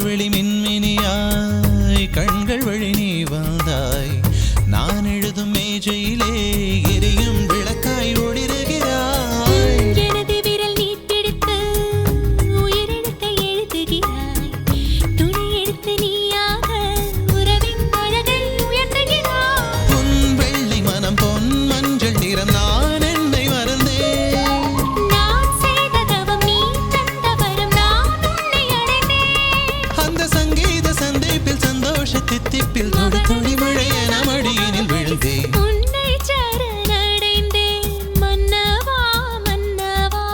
வெளி மின்மினியாய் கண்கள் வழி நீ வந்தாய் நான் எழுதும் மேஜையிலே எரியும் விளக்காய் ஒளிருகிறாய் எனது விரல் நீ பிடித்து உயிரெழுத்தை எழுதுகிறாய் துணி எடுத்து நீயாக உறவின் அழகை உயர்த்துகிறாய் உன் வெள்ளி மனம் பொன் மஞ்சள் நிறம் நான் என்னை மறந்தேன் நான் செய்த தவம் நீ தந்த வரம் நான் உன்னை அடைந்தேன் அந்த சங்கீத சந்திப்பில் சந்தோஷ தித்திப்பில் தொடு துளி மழை என மடியினில் விழுந்தேன் உன்னை சரணடைந்தேன் மன்னவா மன்னவா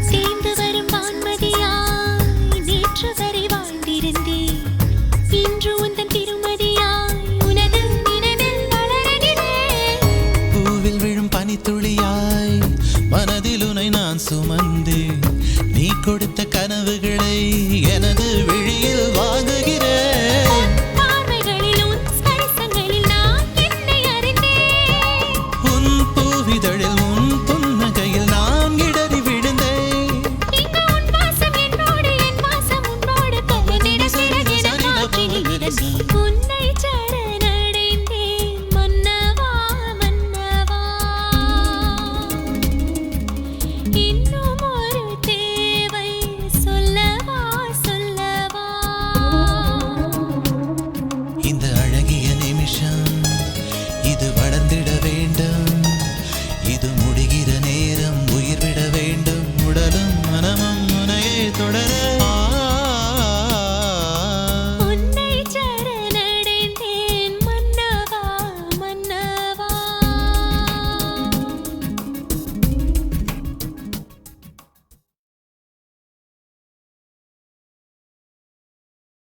சேர்ந்து வரும் வான்மதியாய் நேற்று வரை வாழ்ந்திருந்தேன் இன்று உந்தன் திருமதியாய் உனது நினைவில் வளர்கிறேன் பூவில் விழும் பனித்துளியாய் மனதில் உனை நான் சுமந்தேன் நீ கொடுத்த கனவுகளை எனது விழியில்